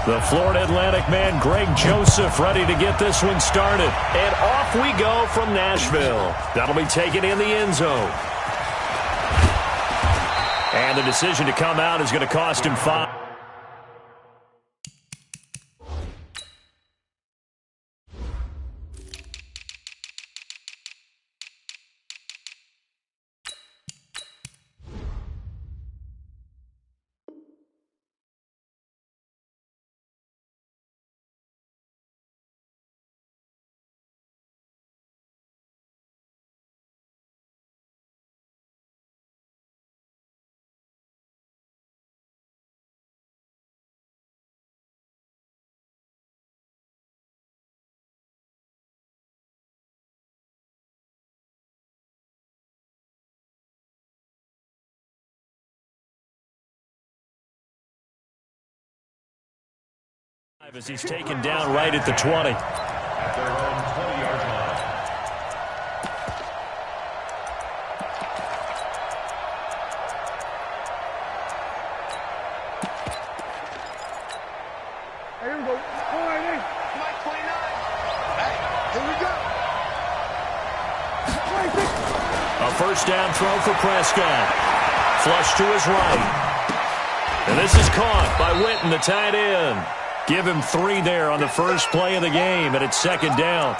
The Florida Atlantic man, Greg Joseph, ready to get this one started. And off we go from Nashville. That'll be taken in the end zone. And the decision to come out is going to cost him 5. As he's taken down right at the 20. Here we go. All right, hey. Mike 29. Hey, here we go. A first down throw for Prescott. Flush to his right. And this is caught by Witten, the tight end. Give him 3 there on the first play of the game, and it's second down.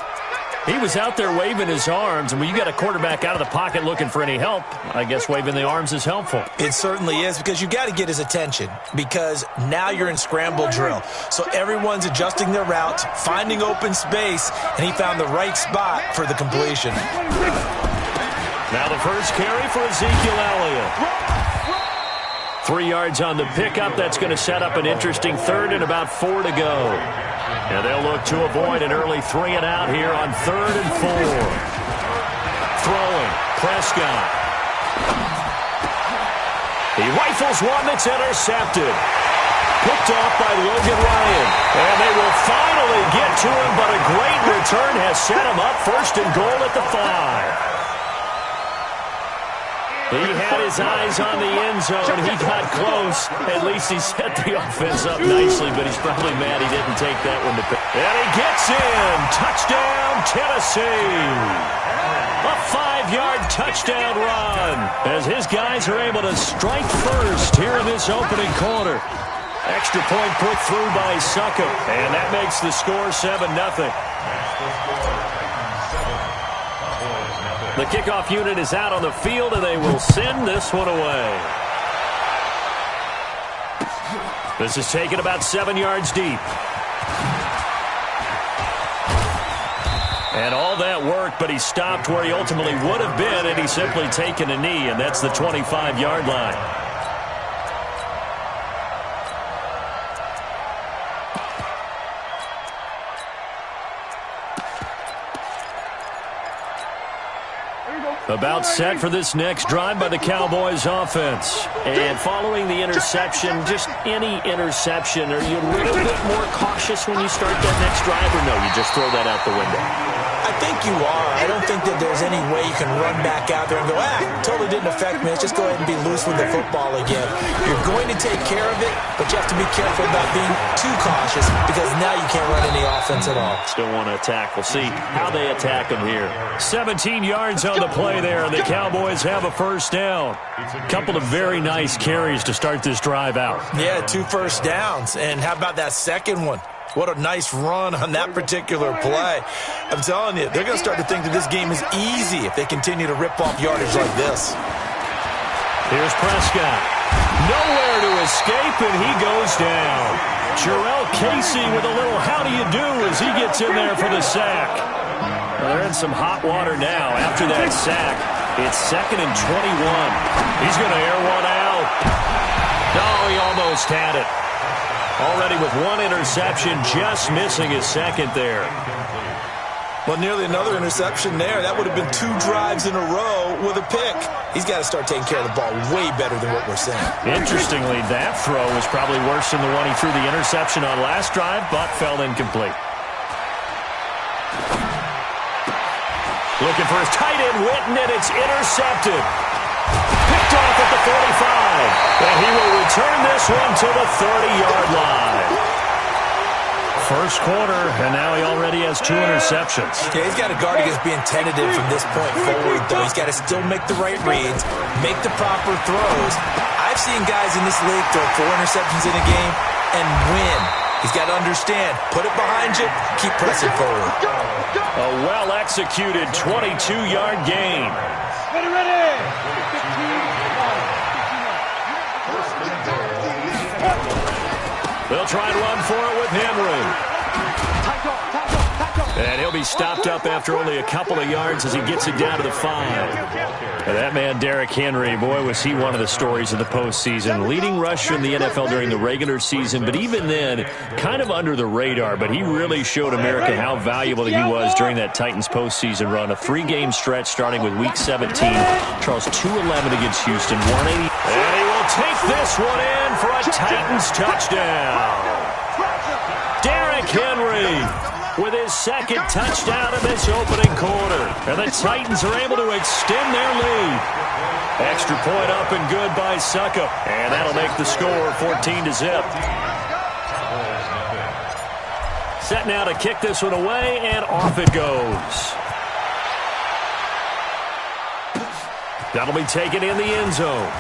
He was out there waving his arms, and when you got a quarterback out of the pocket looking for any help, I guess waving the arms is helpful. It certainly is, because you got to get his attention, because now you're in scramble drill. So everyone's adjusting their routes, finding open space, and he found the right spot for the completion. Now the first carry for Ezekiel Elliott. 3 yards on the pickup. That's going to set up an interesting third and about 4 to go. And they'll look to avoid an early 3 and out here on 3rd and 4. Throwing, Prescott. He rifles one that's intercepted. Picked off by Logan Ryan. And they will finally get to him, but a great return has set him up 1st and goal at the 5. He had his eyes on the end zone. He got close. At least he set the offense up nicely, but he's probably mad he didn't take that one to pick. And he gets in. Touchdown, Tennessee. A 5-yard touchdown run as his guys are able to strike first here in this opening quarter. Extra point put through by Succop, and that makes the score 7-0. The kickoff unit is out on the field, and they will send this one away. This is taken about 7 yards deep. And all that work, but he stopped where he ultimately would have been, and he's simply taken a knee, and that's the 25-yard line. About set for this next drive by the Cowboys offense. And following the interception, just any interception, are you a little bit more cautious when you start that next drive, or no, you just throw that out the window? I think you are. I don't think that there's any way you can run back out there and go, totally didn't affect me. Let's just go ahead and be loose with the football again. You're going to take care of it, but you have to be careful about being too cautious, because now you can't run any offense at all. Still want to attack. We'll see how they attack him here. 17 yards on the play there, and the Cowboys have a first down. Couple of very nice carries to start this drive out. Yeah, 2 first downs. And how about that second one? What a nice run on that particular play. I'm telling you, they're going to start to think that this game is easy if they continue to rip off yardage like this. Here's Prescott. Nowhere to escape, and he goes down. Jarrell Casey with a little how do you do as he gets in there for the sack. Well, they're in some hot water now after that sack. It's 2nd and 21. He's going to air one out. No, he almost had it. Already with 1 interception, just missing his 2nd there. Well, nearly another interception there. That would have been 2 drives in a row with a pick. He's got to start taking care of the ball way better than what we're seeing. Interestingly, that throw was probably worse than the one he threw the interception on last drive, but fell incomplete. Looking for his tight end, Witten, and it's intercepted. Picked off at the 45, and he will return this one to the 30-yard line. First quarter, and now he already has 2 interceptions. Yeah, he's got to guard against being tentative from this point forward, though. He's got to still make the right reads, make the proper throws. I've seen guys in this league throw 4 interceptions in a game and win. He's got to understand, put it behind you, keep pressing forward. A well-executed 22-yard gain. Ready. They'll try and run for it with Henry. And he'll be stopped up after only a couple of yards as he gets it down to the 5. And that man, Derrick Henry, boy, was he one of the stories of the postseason. Leading rusher in the NFL during the regular season, but even then, kind of under the radar. But he really showed America how valuable he was during that Titans postseason run. A 3-game stretch starting with Week 17. Charles 2-11 against Houston, 180. And he will take this one in for a Titans touchdown. Derrick Henry with his second touchdown in this opening quarter. And the Titans are able to extend their lead. Extra point up and good by Suckup. And that'll make the score 14-0. Set now to kick this one away, and off it goes. That'll be taken in the end zone.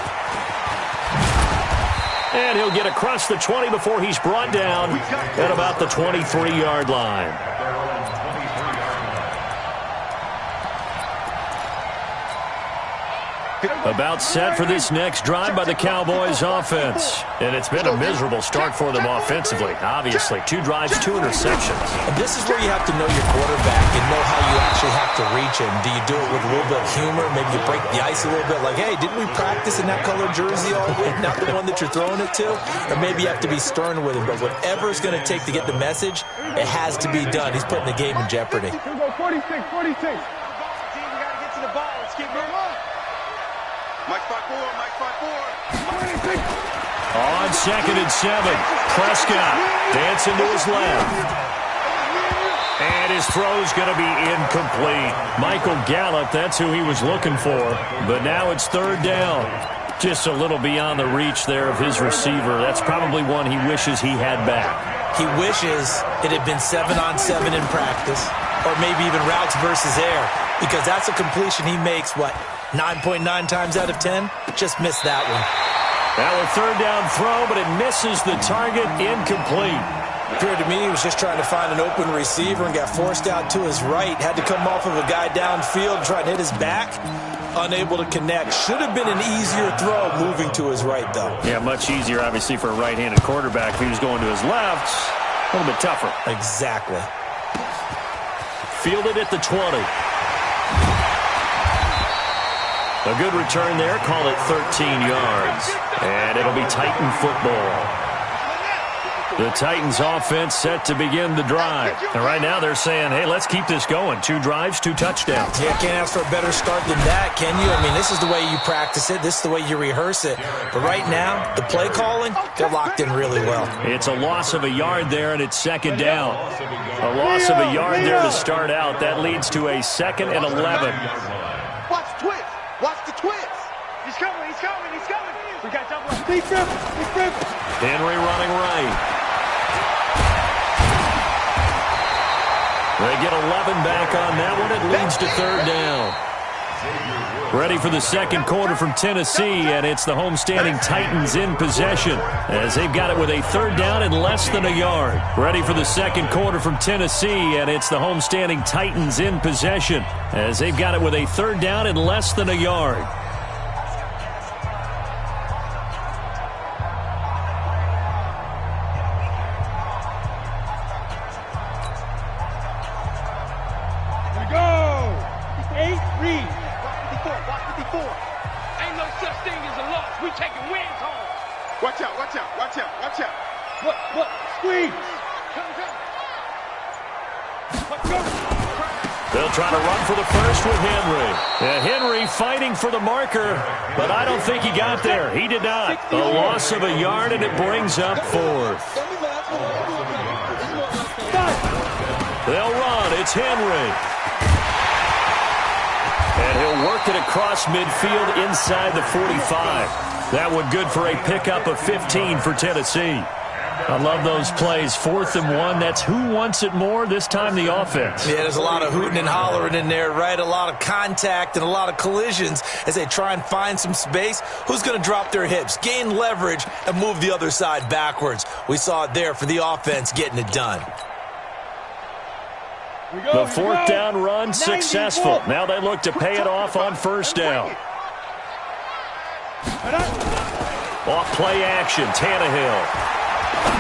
And he'll get across the 20 before he's brought down at about the 23-yard line. About set for this next drive by the Cowboys offense. And it's been a miserable start for them offensively. Obviously, 2 drives, 2 interceptions. And this is where you have to know your quarterback and know how you actually have to reach him. Do you do it with a little bit of humor? Maybe you break the ice a little bit like, hey, didn't we practice in that color jersey all week? Not the one that you're throwing it to? Or maybe you have to be stern with him. But whatever it's going to take to get the message, it has to be done. He's putting the game in jeopardy. 46. Team, we got to get to the ball. Let's keep moving. Mike 5-4. On 2nd and 7, Prescott dancing to his left. And his throw's going to be incomplete. Michael Gallup, that's who he was looking for. But now it's 3rd down. Just a little beyond the reach there of his receiver. That's probably one he wishes he had back. He wishes it had been 7-on-7 in practice, or maybe even routes versus air, because that's a completion he makes, 9.9 times out of 10? Just missed that one. Now a 3rd down throw, but it misses the target, incomplete. Appeared to me he was just trying to find an open receiver and got forced out to his right. Had to come off of a guy downfield, try to hit his back. Unable to connect. Should have been an easier throw moving to his right, though. Yeah, much easier, obviously, for a right-handed quarterback. If he was going to his left, a little bit tougher. Exactly. Fielded at the 20. A good return there. Call it 13 yards. And it'll be Titan football. The Titans offense set to begin the drive. And right now they're saying, hey, let's keep this going. 2 drives, 2 touchdowns. Yeah, can't ask for a better start than that, can you? I mean, this is the way you practice it. This is the way you rehearse it. But right now, the play calling, they're locked in really well. It's a loss of a yard there, and it's 2nd down. A loss of a yard there to start out. That leads to a 2nd and 11. Watch the twist. Watch the twist. He's coming. We got double up. Big rip. Henry running right. They get 11 back on that one. It leads to 3rd down. Ready for the 2nd quarter from Tennessee, and it's the homestanding Titans in possession as they've got it with a 3rd down and less than a yard. Ready for the 2nd quarter from Tennessee, and it's the homestanding Titans in possession as they've got it with a 3rd down and less than a yard. What? Squeeze! They'll try to run for the first with Henry. Henry fighting for the marker, but I don't think he got there. He did not. A loss of a yard, and it brings up 4th. They'll run. It's Henry. And he'll work it across midfield inside the 45. That one good for a pickup of 15 for Tennessee. I love those plays. 4th and 1. That's who wants it more. This time the offense. Yeah, there's a lot of hooting and hollering in there, right? A lot of contact and a lot of collisions as they try and find some space. Who's going to drop their hips, gain leverage, and move the other side backwards? We saw it there for the offense getting it done. The 4th down run successful. Now they look to pay it off on 1st down. Off play action, Tannehill.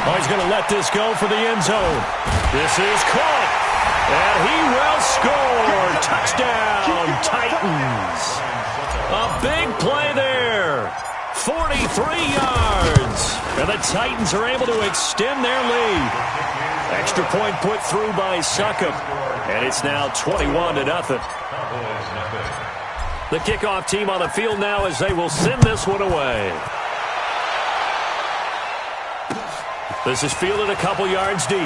Oh, he's going to let this go for the end zone. This is caught. And he will score. Touchdown, Titans. A big play there. 43 yards. And the Titans are able to extend their lead. Extra point put through by Succop. And it's now 21-0. The kickoff team on the field now as they will send this one away. This is fielded a couple yards deep.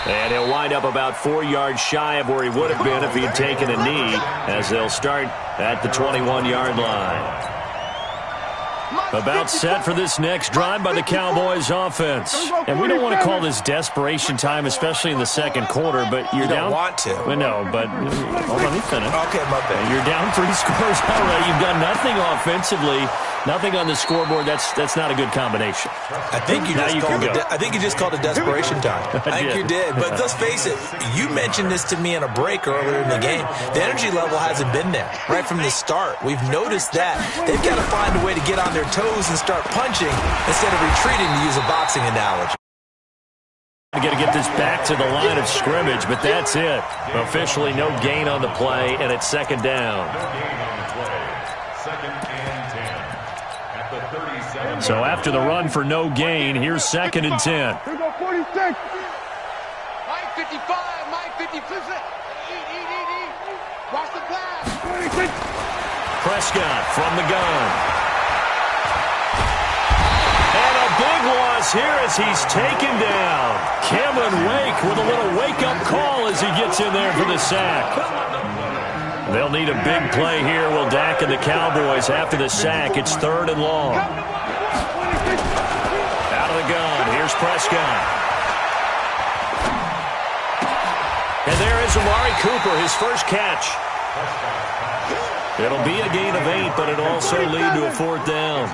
And he'll wind up about 4 yards shy of where he would have been if he had taken a knee, as they'll start at the 21-yard line. About set for this next drive by the Cowboys offense. And we don't want to call this desperation time, especially in the second quarter, but you're down. You don't want to. Well, no, but hold on, let me finish. Okay, my bad. You're down 3 scores already. You've done nothing offensively, nothing on the scoreboard. That's not a good combination. I think you just called it desperation time. I think you did. But let's face it, you mentioned this to me in a break earlier in the game. The energy level hasn't been there right from the start. We've noticed that. They've got to find a way to get on their toes and start punching instead of retreating, to use a boxing analogy. Got to get this back to the line of scrimmage, but that's it. Officially no gain on the play, and it's 2nd down. So after the run for no gain, here's 2nd and 10. Here we go, 46. Mike 55, Mike 50. Eat. Watch the pass. 46. Prescott from the gun. And a big loss here as he's taken down. Cameron Wake with a little wake-up call as he gets in there for the sack. They'll need a big play here, will Dak and the Cowboys after the sack. It's 3rd and long. Out of the gun, here's Prescott. And there is Amari Cooper, his first catch. It'll be a gain of 8, but it'll also lead to a 4th down.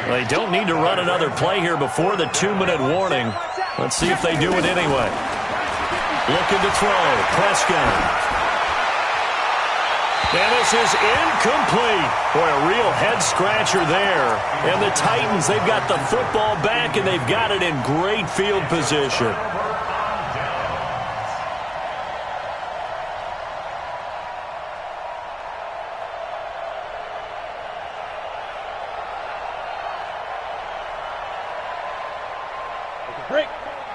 They don't need to run another play here before the 2-minute warning. Let's see if they do it anyway. Looking to throw. Prescott. And this is incomplete. Boy, a real head-scratcher there. And the Titans, they've got the football back, and they've got it in great field position. Break.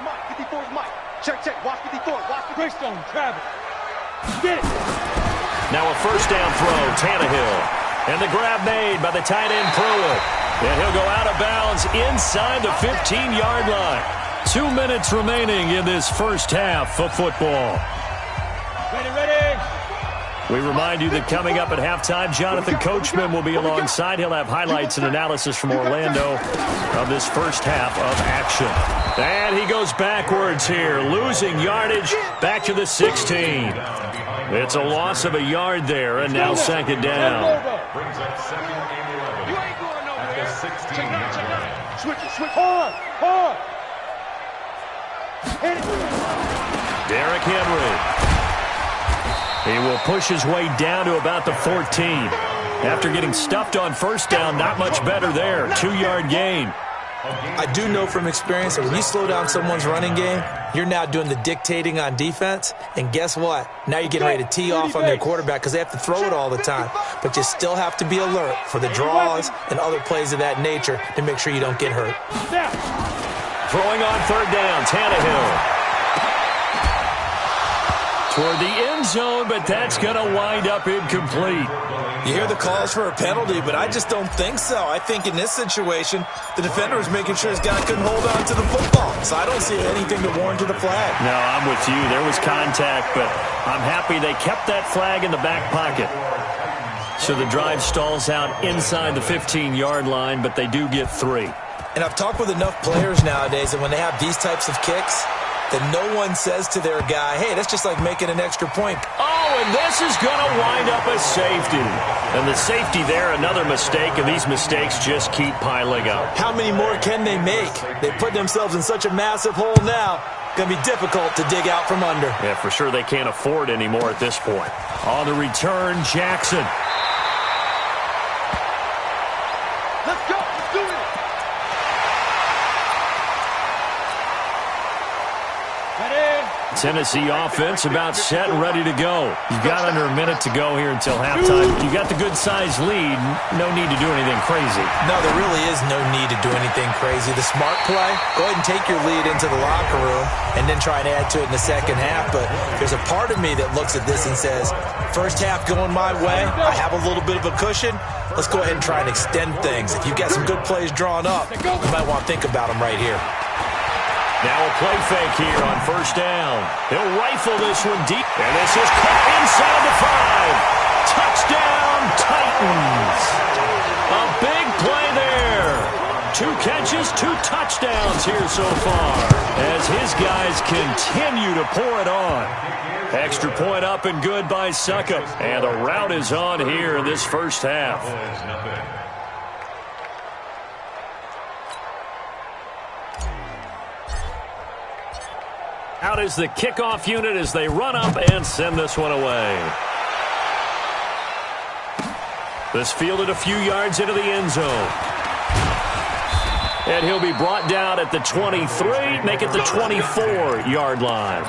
Mike, 54 is Mike. Check. Watch 54. Watch the break zone. Travis. Get it. Now a 1st down throw, Tannehill. And the grab made by the tight end Pruitt. And he'll go out of bounds inside the 15-yard line. 2 minutes remaining in this first half of football. Ready. We remind you that coming up at halftime, Jonathan Coachman will be alongside. He'll have highlights and analysis from Orlando of this first half of action. And he goes backwards here, losing yardage back to the 16. It's a loss of a yard there, and now 2nd down. You ain't going nowhere. Check out. Switch. Hard. Hit it. Derrick Henry. He will push his way down to about the 14. After getting stuffed on 1st down, not much better there. 2-yard gain. I do know from experience that when you slow down someone's running game, you're now doing the dictating on defense. And guess what? Now you're getting ready to tee off on their quarterback because they have to throw it all the time. But you still have to be alert for the draws and other plays of that nature to make sure you don't get hurt. Throwing on 3rd down, Tannehill. Toward the end zone, but that's going to wind up incomplete. You hear the calls for a penalty, but I just don't think so. I think in this situation, the defender was making sure his guy couldn't hold on to the football. So I don't see anything to warrant the flag. No, I'm with you. There was contact, but I'm happy they kept that flag in the back pocket. So the drive stalls out inside the 15-yard line, but they do get 3. And I've talked with enough players nowadays that when they have these types of kicks, that no one says to their guy, hey, that's just like making an extra point. Oh, and this is going to wind up a safety. And the safety there, another mistake, and these mistakes just keep piling up. How many more can they make? They put themselves in such a massive hole now. Going to be difficult to dig out from under. Yeah, for sure they can't afford anymore at this point. On the return, Jackson. Let's go. Let's do it. Get in. Tennessee offense about set and ready to go. You've got under a minute to go here until halftime. You've got the good-sized lead. No need to do anything crazy. No, there really is no need to do anything crazy. The smart play, go ahead and take your lead into the locker room and then try and add to it in the second half. But there's a part of me that looks at this and says, first half going my way, I have a little bit of a cushion. Let's go ahead and try and extend things. If you've got some good plays drawn up, you might want to think about them right here. Now a play fake here on first down. He'll rifle this one deep. And this is caught inside the 5. Touchdown, Titans. A big play there. 2 catches, 2 touchdowns here so far as his guys continue to pour it on. Extra point up and good by Suckup. And the route is on here in this first half. Out is the kickoff unit as they run up and send this one away. This fielded a few yards into the end zone. And he'll be brought down at the 23, make it the 24-yard line.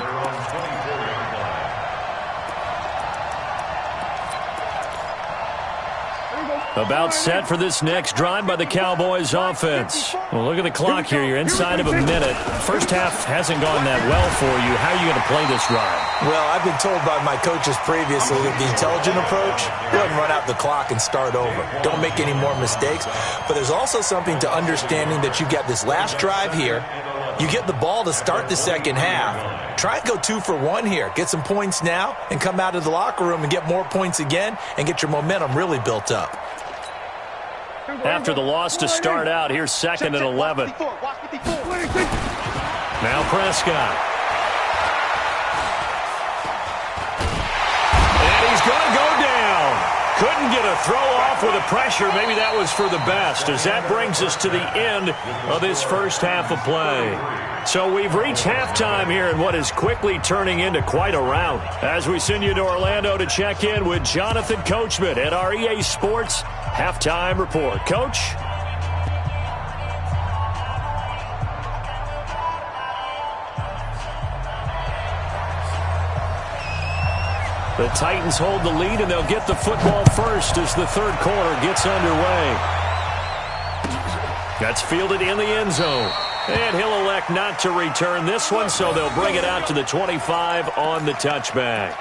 About set for this next drive by the Cowboys offense. Well, look at the clock here. You're inside of a minute. First half hasn't gone that well for you. How are you going to play this drive? Well, I've been told by my coaches previously that the intelligent approach, go ahead and run out the clock and start over. Don't make any more mistakes. But there's also something to understanding that you got this last drive here. You get the ball to start the second half. Try and go 2 for 1 here. Get some points now and come out of the locker room and get more points again and get your momentum really built up. After the loss to start out, here's 2nd and 11. Now Prescott. And he's going to go down. Couldn't get a throw off with the pressure. Maybe that was for the best, as that brings us to the end of this first half of play. So we've reached halftime here in what is quickly turning into quite a rout. As we send you to Orlando to check in with Jonathan Coachman at our EA Sports Halftime Report. Coach? The Titans hold the lead, and they'll get the football first as the third quarter gets underway. That's fielded in the end zone. And he'll elect not to return this one, so they'll bring it out to the 25 on the touchback.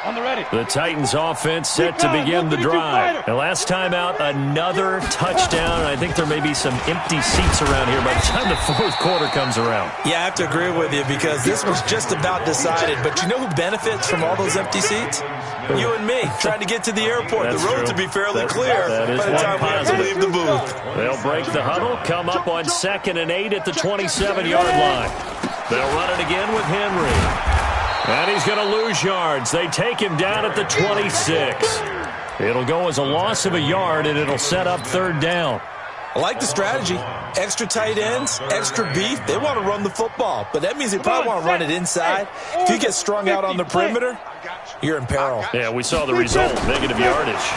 On the ready. The Titans offense set to begin the drive. And last time out, another touchdown. I think there may be some empty seats around here by the time the fourth quarter comes around. Yeah, I have to agree with you because this was just about decided. But you know who benefits from all those empty seats? You and me, trying to get to the airport. That's the roads true. will be fairly clear that is by the time we have to leave the booth. They'll break the huddle, come up on 2nd and 8 at the 27-yard line. They'll run it again with Henry. And he's going to lose yards. They take him down at the 26. It'll go as a loss of a yard, and it'll set up 3rd down. I like the strategy. Extra tight ends, extra beef. They want to run the football, but that means they probably want to run it inside. If you get strung out on the perimeter, you're in peril. Yeah, we saw the result, negative yardage.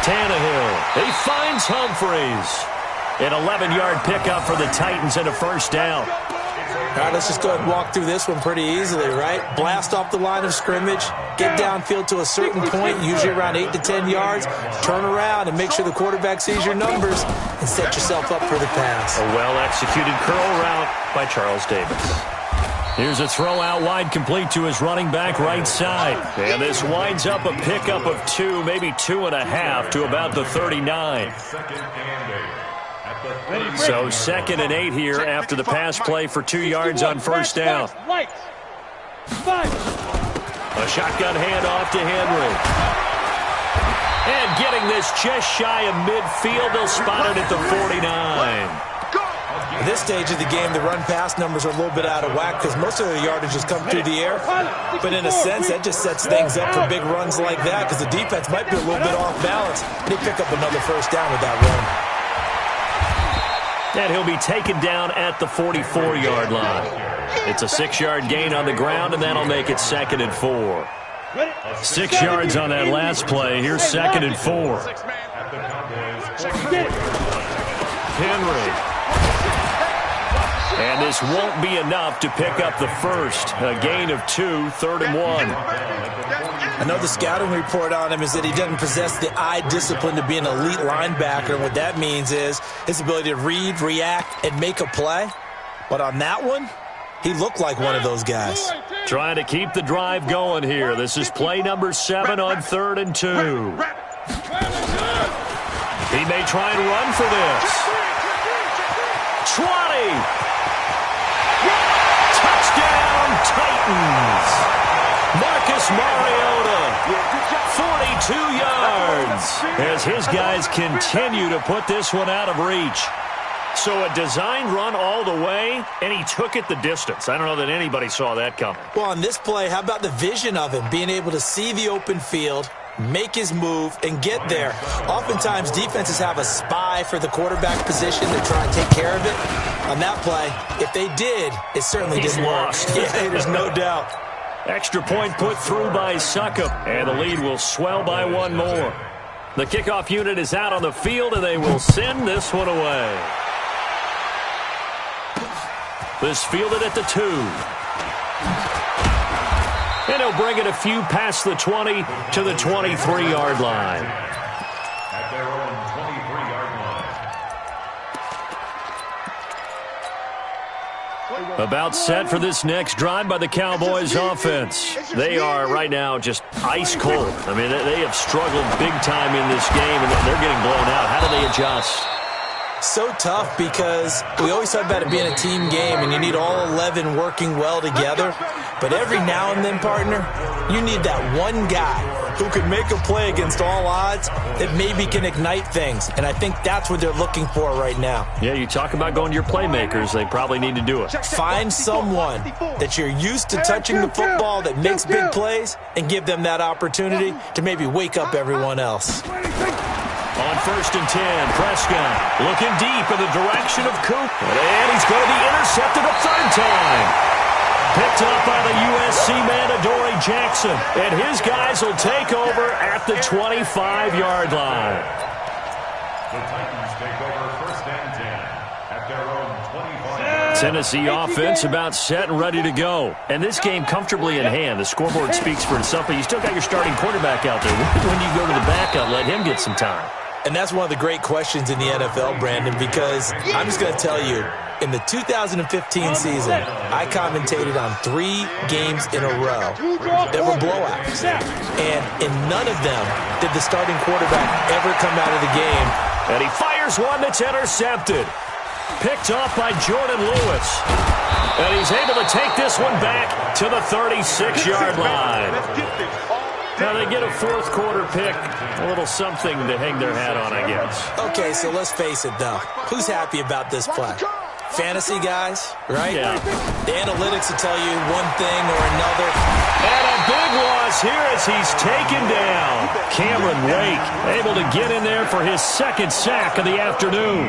Tannehill, he finds Humphreys. An 11-yard pickup for the Titans and a 1st down. All right, let's just go ahead and walk through this one pretty easily, right? Blast off the line of scrimmage, get downfield to a certain point, usually around 8 to 10 yards, turn around and make sure the quarterback sees your numbers and set yourself up for the pass. A well-executed curl route by Charles Davis. Here's a throw out wide, complete to his running back right side. And this winds up a pickup of 2, maybe 2.5 to about the 39. So 2nd and 8 here after the pass play for 2 yards on 1st down. A shotgun handoff to Henry. And getting this just shy of midfield, they'll spot it at the 49. At this stage of the game, the run-pass numbers are a little bit out of whack because most of the yardage has come through the air. But in a sense, that just sets things up for big runs like that because the defense might be a little bit off balance. They pick up another first down with that run. And he'll be taken down at the 44-yard line. It's a 6-yard gain on the ground, and that'll make it 2nd and 4. 6 yards on that last play. Here's 2nd and 4. Henry. And this won't be enough to pick up the first. A gain of 2, 3rd and 1. Another scouting report on him is that he doesn't possess the eye discipline to be an elite linebacker. And what that means is his ability to read, react, and make a play. But on that one, he looked like one of those guys. Trying to keep the drive going here. This is play number 7 on 3rd and 2. He may try and run for this. 20. Touchdown, Titans. Marcus Mariota, 42 yards, as his guys continue to put this one out of reach. So a designed run all the way, and he took it the distance. I don't know that anybody saw that coming. Well, on this play, how about the vision of him, being able to see the open field, make his move, and get there. Oftentimes, defenses have a spy for the quarterback position to try and take care of it. On that play, if they did, it certainly didn't work. Yeah, there's no doubt. Extra point put through by Succop, and the lead will swell by 1 more. The kickoff unit is out on the field, and they will send this one away. This fielded at the 2. And he'll bring it a few past the 20 to the 23-yard line. At their own 23-yard line. About set for this next drive by the Cowboys offense. They are right now just ice cold. I mean, they have struggled big time in this game, and they're getting blown out. How do they adjust? So tough because we always talk about it being a team game and you need all 11 working well together. But every now and then, partner, you need that one guy who can make a play against all odds that maybe can ignite things. And I think that's what they're looking for right now. Yeah, you talk about going to your playmakers. They probably need to do it. Find someone that you're used to touching the football that makes big plays and give them that opportunity to maybe wake up everyone else. On 1st and 10, Prescott looking deep in the direction of Coop. And he's going to be intercepted a 3rd time. Picked up by the USC man, Adoree Jackson. And his guys will take over at the 25-yard line. The Titans take over 1st and 10 at their own 25. Tennessee offense about set and ready to go. And this game comfortably in hand. The scoreboard speaks for itself, but you still got your starting quarterback out there. When do you go to the backup, let him get some time? And that's one of the great questions in the NFL, Brandon, because I'm just going to tell you, in the 2015 season, I commentated on 3 games in a row that were blowouts. And in none of them did the starting quarterback ever come out of the game. And he fires one that's intercepted. Picked off by Jordan Lewis. And he's able to take this one back to the 36-yard line. Now they get a 4th quarter pick, a little something to hang their hat on, I guess. Okay, so let's face it, though. Who's happy about this play? Fantasy guys, right? Yeah. The analytics will tell you one thing or another. And a big loss here as he's taken down. Cameron Wake able to get in there for his 2nd sack of the afternoon.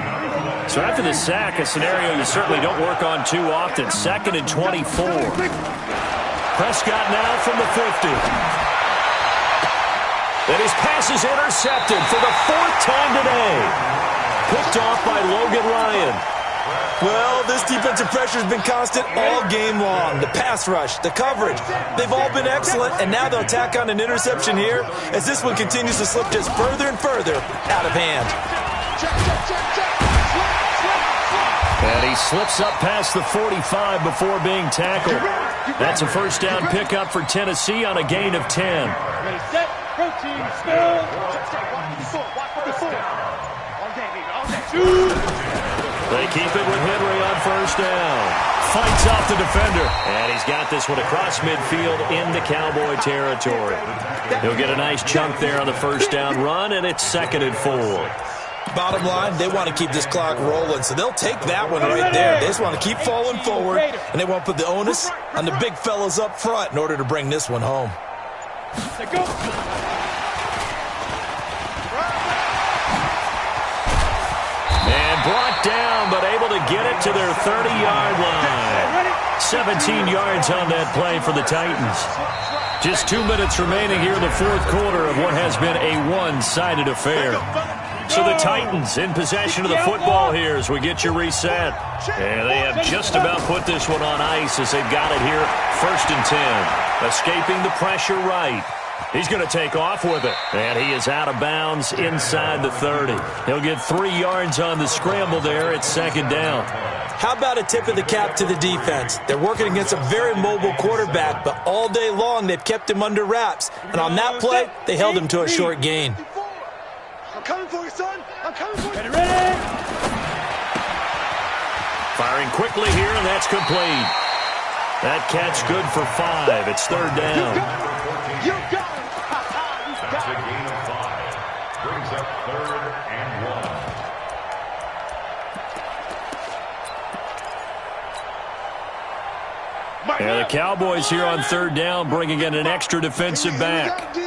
So after the sack, a scenario you certainly don't work on too often. 2nd and 24. Prescott now from the 50. And his pass is intercepted for the 4th time today. Picked off by Logan Ryan. Well, this defensive pressure has been constant all game long. The pass rush, the coverage, they've all been excellent, and now they'll tack on an interception here as this one continues to slip just further and further out of hand. And he slips up past the 45 before being tackled. That's a 1st down pickup for Tennessee on a gain of 10. Ready, set, protein, spill. They keep it with Henry on 1st down. fights off the defender. And he's got this one across midfield into Cowboy territory. He'll get a nice chunk there on the first down run, and it's 2nd and 4. Bottom line, they want to keep this clock rolling, so they'll take that one right there. They just want to keep falling forward, and they want to put the onus on the big fellas up front in order to bring this one home. And brought down, but able to get it to their 30-yard line. 17 yards on that play for the Titans. Just 2 minutes remaining here in the fourth quarter of what has been a one-sided affair. So the Titans in possession of the football here as we get you reset. And they have just about put this one on ice as they've got it here. 1st and 10. Escaping the pressure right. He's going to take off with it. And he is out of bounds inside the 30. He'll get 3 yards on the scramble there. It's 2nd down. How about a tip of the cap to the defense? They're working against a very mobile quarterback, but all day long they've kept him under wraps. And on that play, they held him to a short gain. I'm coming for you, son. I'm coming for you. Ready? Firing quickly here, and that's complete. That catch good for 5. It's 3rd down. You got it. That's a gain of 5. Brings up 3rd and 1. And the Cowboys here on 3rd down, bringing in an extra defensive back. He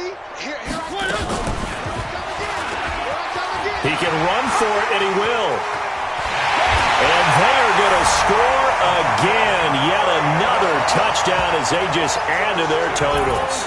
can run for it, and he will. And they're going to score again. Yet another touchdown as they just add to their totals.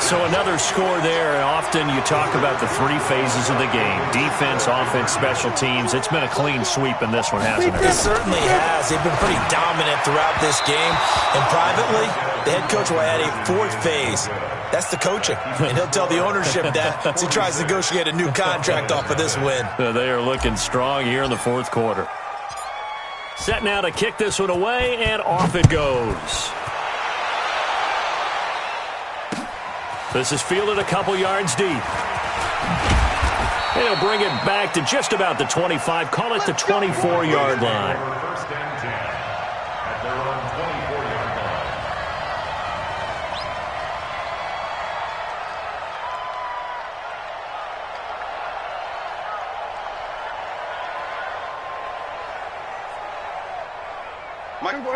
So another score there. And often you talk about the 3 phases of the game. Defense, offense, special teams. It's been a clean sweep in this one, hasn't it? It certainly has. They've been pretty dominant throughout this game. And privately, the head coach will add a 4th phase. That's the coaching. And he'll tell the ownership that as he tries to negotiate a new contract off of this win. They are looking strong here in the fourth quarter. Set now to kick this one away, and off it goes. This is fielded a couple yards deep. And he'll bring it back to just about the 25. Call it the 24-yard line. 1st and 10 at their own 24-yard line.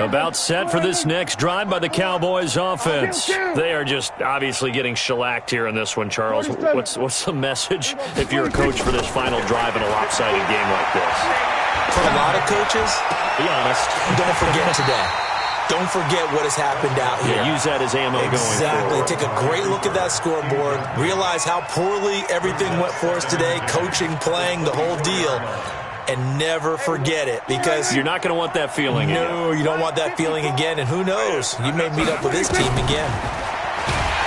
About set for this next drive by the Cowboys offense. They are just obviously getting shellacked here in this one, Charles. What's the message if you're a coach for this final drive in a lopsided game like this? For a lot of coaches, be honest. Don't forget today. Don't forget what has happened out here. Yeah, use that as ammo going forward. Take a great look at that scoreboard. Realize how poorly everything went for us today. Coaching, playing, the whole deal. And never forget it, because you're not going to want that feeling again. No, you don't want that feeling again. And who knows? You may meet up with this team again.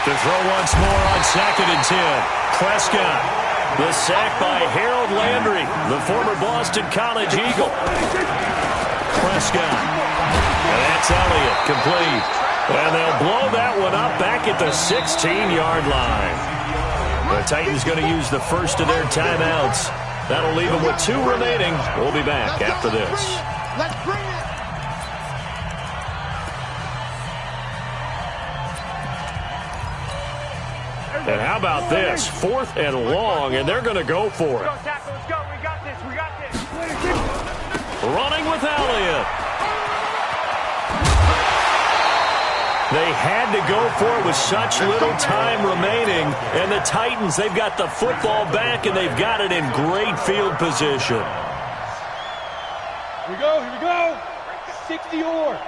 To throw once more on 2nd and 10. Prescott. The sack by Harold Landry, the former Boston College Eagle. Prescott. And that's Elliott, complete. And they'll blow that one up back at the 16-yard line. The Titans going to use the first of their timeouts. That'll leave them with 2 remaining. We'll be back after this. Let's bring it. And how about this? 4th and long, and they're going to go for it. Let's go. We got this. Running with Elliott. They had to go for it with such little time remaining. And the Titans, they've got the football back, and they've got it in great field position. Here we go. 60 or.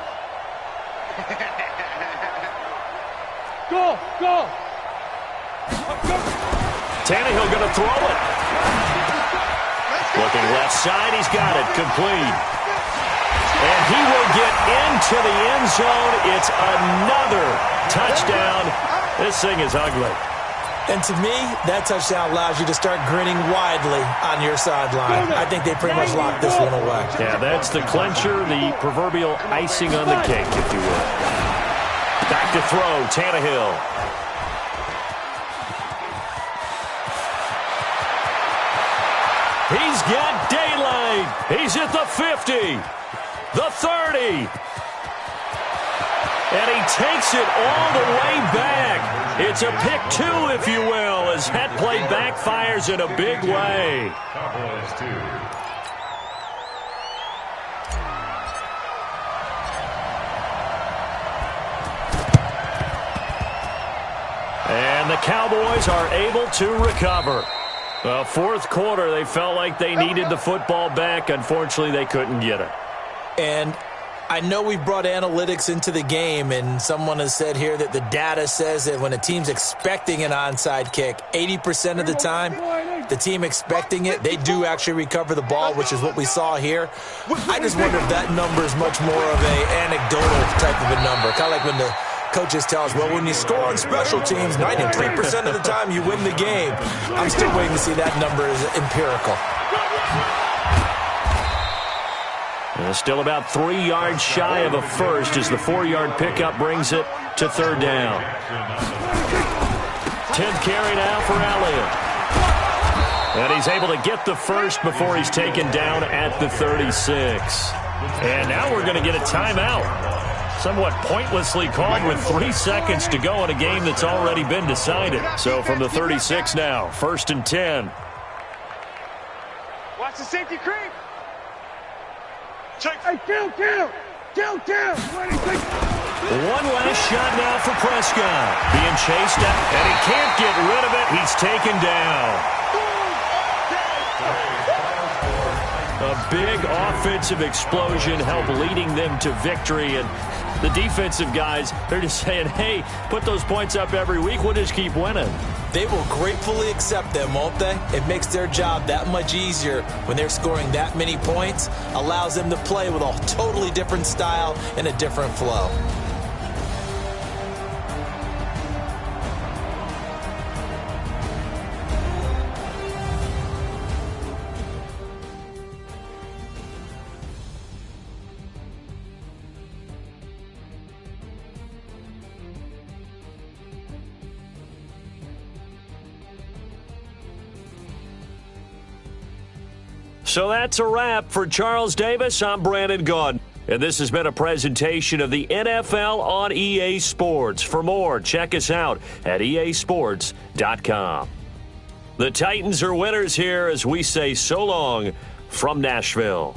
Go. Tannehill going to throw it. Looking left side, he's got it, complete. And he will get into the end zone. It's another touchdown. This thing is ugly. And to me, that touchdown allows you to start grinning widely on your sideline. I think they pretty much locked this one away. Yeah, that's the clincher, the proverbial icing on the cake, if you will. Back to throw, Tannehill. He's got daylight. He's at the 50, the 30, And he takes it all the way back. It's a pick two, if you will, as that play backfires in a big way. Cowboys 2. And the Cowboys are able to recover. Well, fourth quarter, they felt like they needed the football back. Unfortunately, they couldn't get it. And I know we brought analytics into the game, and someone has said here that the data says that when a team's expecting an onside kick, 80% of the time, the team expecting it, they do actually recover the ball, which is what we saw here. I just wonder if that number is much more of an anecdotal type of a number, kind of like when the coaches tell us, well, when you score on special teams, 93% of the time you win the game. I'm still waiting to see that number as empirical. Still about 3 yards shy of a first as the 4-yard pickup brings it to third down. 10th carry now for Elliott. And he's able to get the first before he's taken down at the 36. And now we're going to get a timeout. Somewhat pointlessly called with 3 seconds to go in a game that's already been decided. So from the 36 now, 1st and 10. Watch the safety creep. Check. Hey, kill. One last shot now for Prescott. Being chased up, and he can't get rid of it. He's taken down. A big offensive explosion helped leading them to victory. And the defensive guys, they're just saying, hey, put those points up every week. We'll just keep winning. They will gratefully accept them, won't they? It makes their job that much easier when they're scoring that many points. Allows them to play with a totally different style and a different flow. So that's a wrap for Charles Davis. I'm Brandon Gaudin. And this has been a presentation of the NFL on EA Sports. For more, check us out at easports.com. The Titans are winners here as we say so long from Nashville.